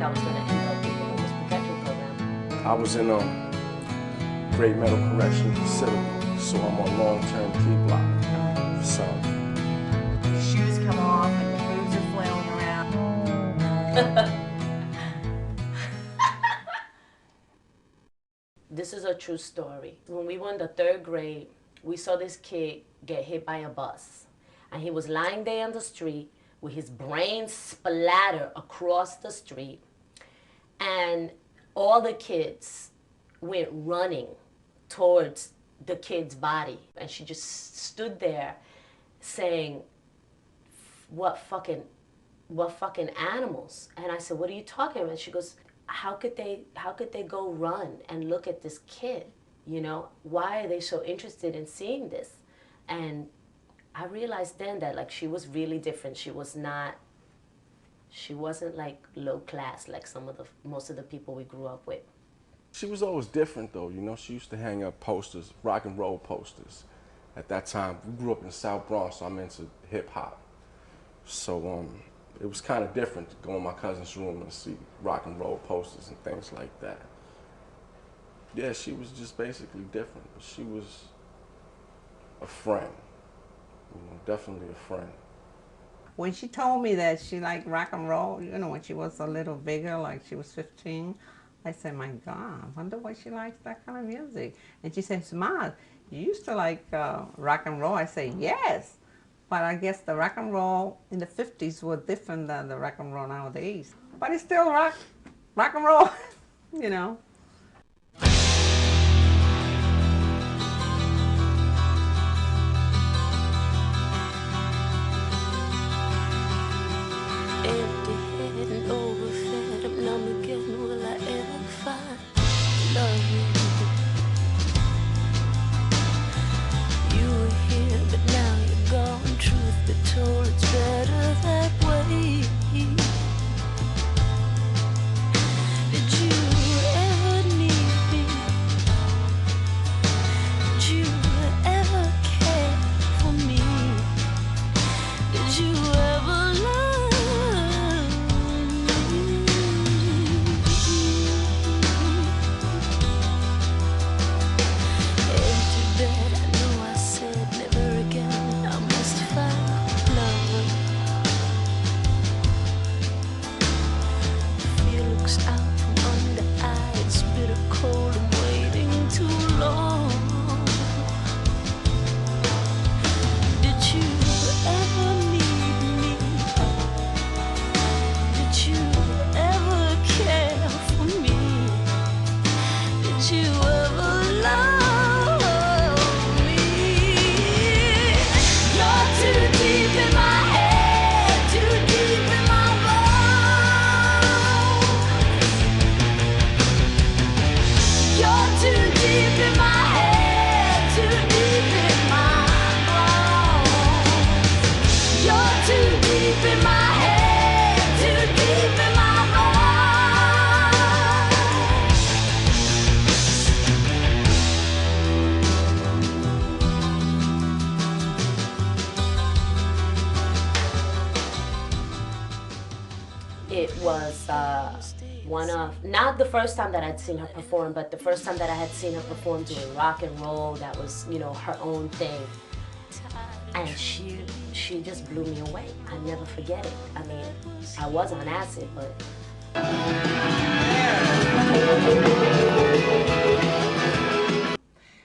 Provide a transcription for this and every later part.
I was going to end up being in this protection program. I was in a great mental correction facility, so I'm on long-term T block for some. Your shoes come off and your boobs are flailing around. This is a true story. When we were in the 3rd grade, we saw this kid get hit by a bus. And he was lying there on the street with his brain splattered across the street. And all the kids went running towards the kid's body. And she just stood there saying, what fucking animals? And I said, what are you talking about? She goes, how could they go run and look at this kid? You know, why are they so interested in seeing this? And I realized then that like she was really different. She wasn't like low class like most of the people we grew up with. She was always different though, you know. She used to hang up posters, rock and roll posters. At that time, we grew up in South Bronx, so I'm into hip hop. So it was kind of different to go in my cousin's room and see rock and roll posters and things like that. Yeah, she was just basically different, but she was a friend, you know, definitely a friend. When she told me that she liked rock and roll, you know, when she was a little bigger, like she was 15, I said, my God, I wonder why she likes that kind of music. And she said, Ma, you used to like rock and roll? I said, yes. But I guess the rock and roll in the 50s was different than the rock and roll nowadays. But it's still rock and roll, you know. Empty-headed and overfed, I'm numb again, will I ever find love? You were here, but now you're gone. Truth be told, it's better that way. Did you ever need me? Did you ever care for me? Did you ever love me? Empty bed, I know I said never again. I must find love. Fear looks out from under eyes, bitter cold and waiting too long. Did you ever need me? Did you ever care for me? Did you ever love me? You're too deep in my head, too deep in my bones. You're too deep in my head, too deep in my bones. You're too deep in my head, too deep in my bones. It was one of, not the first time that I'd seen her perform, but the first time that I had seen her perform doing rock and roll. That was, you know, her own thing. And she just blew me away. I never forget it. I mean, I was on acid, but.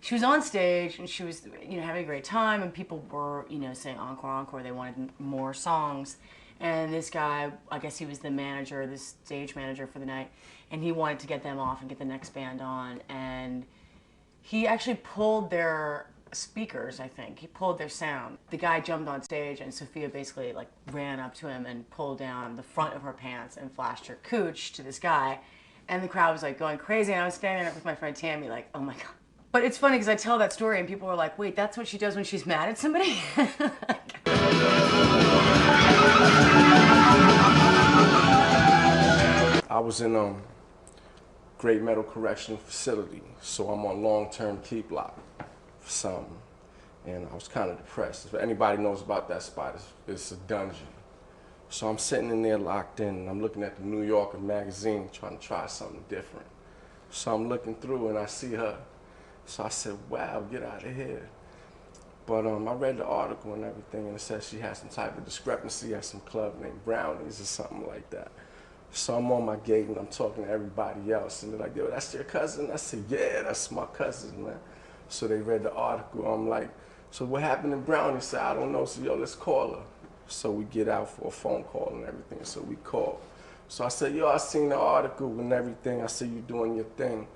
She was on stage and she was, you know, having a great time, and people were, you know, saying encore, encore. They wanted more songs. And this guy, I guess he was the manager, the stage manager for the night, and he wanted to get them off and get the next band on. And he actually pulled their speakers, I think. He pulled their sound. The guy jumped on stage and Sophia basically like ran up to him and pulled down the front of her pants and flashed her cooch to this guy. And the crowd was like going crazy, and I was standing there with my friend Tammy like, oh my God. But it's funny because I tell that story and people were like, wait, that's what she does when she's mad at somebody? I was in a great mental correctional facility, so I'm on long-term T block for something. And I was kind of depressed. If anybody knows about that spot, it's a dungeon. So I'm sitting in there locked in, and I'm looking at the New Yorker magazine trying to try something different. So I'm looking through and I see her. So I said, wow, get out of here. But I read the article and everything, and it says she has some type of discrepancy at some club named Brownies or something like that. So I'm on my gate and I'm talking to everybody else, and they're like, yo, that's your cousin? I said, yeah, that's my cousin, man. So they read the article. I'm like, so what happened in Brownies? Said, I don't know, so yo, let's call her. So we get out for a phone call and everything, so we call. So I said, yo, I seen the article and everything. I see you doing your thing.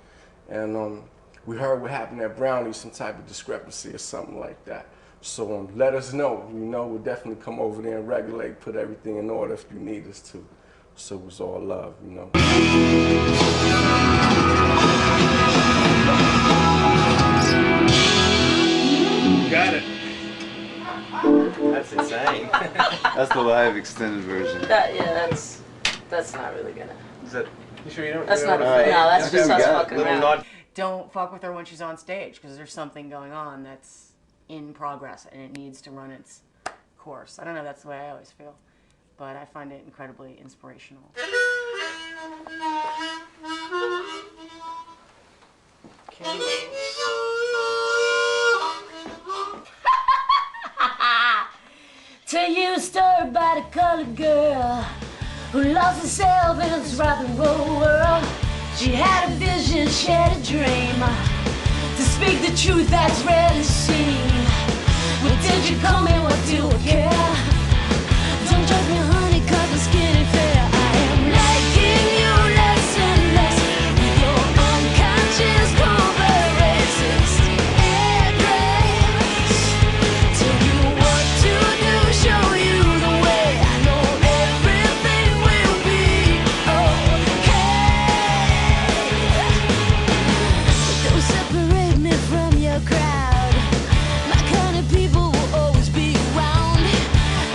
And we heard what happened at Brownies, some type of discrepancy or something like that. So let us know. You know, we'll definitely come over there and regulate, put everything in order if you need us to. So it was all love, you know. Got it. That's insane. That's the live extended version. That's not really gonna. Is that? You sure you don't? That's not. No, Alright. that's just Okay, we us got it. fucking Little around. nod. Don't fuck with her when she's on stage because there's something going on that's in progress and it needs to run its course. I don't know. That's the way I always feel, but I find it incredibly inspirational. Tell you a story about a colored girl who lost herself in this rock and roll world. She had a vision, she had a dream to speak the truth that's rarely seen. Well, did you come in? What do I care? Don't judge me, honey, 'cause I'm skinny fair. I am liking you less and less with your unconscious covert racist address. Tell you what to do, show you the way. I know everything will be okay. But don't separate me from your crowd. My kind of people will always be around.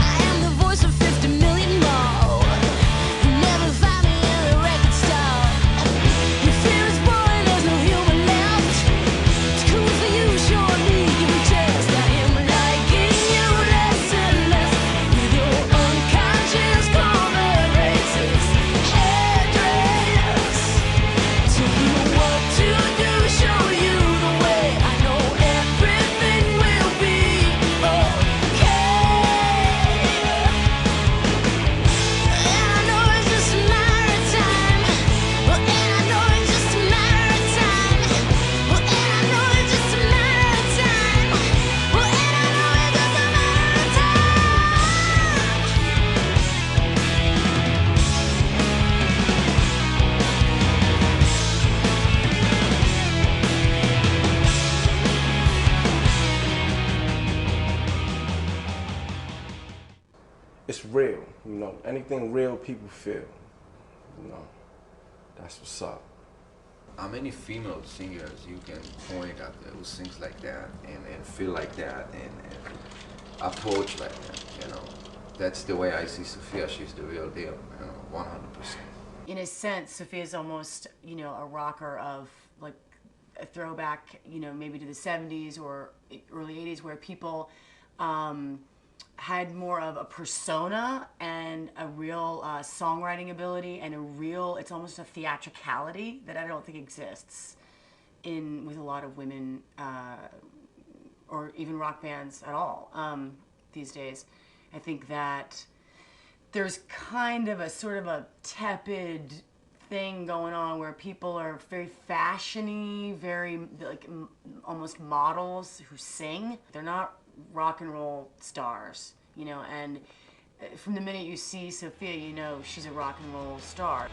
I am the voice of 50 million more. You never find me in the record store. Your fear is born, there's no human left. It's cool for you, surely you can test. I am liking you less and less with your unconscious covert racist address. Tell you what to do, show you the way. I know everything will be okay. And I know it's just a matter of time. Well, and I know it's just a matter of time. Well, and I know it's just a matter of time. Well, and I know it's just a matter of time. It's real, you know. Anything real, people feel, you know. That's what's up. How many female singers you can point at who sings like that and feel like that and approach like that, you know? That's the way I see Sophia. She's the real deal, you know, 100%. In a sense, Sophia's almost, you know, a rocker of like a throwback, you know, maybe to the 70s or early 80s where people had more of a persona and a real songwriting ability and a real, it's almost a theatricality that I don't think exists with a lot of women or even rock bands at all these days. I think that there's kind of a sort of a tepid thing going on where people are very fashiony, very like almost models who sing. They're not rock and roll stars, you know, and from the minute you see Sophia, you know she's a rock and roll star.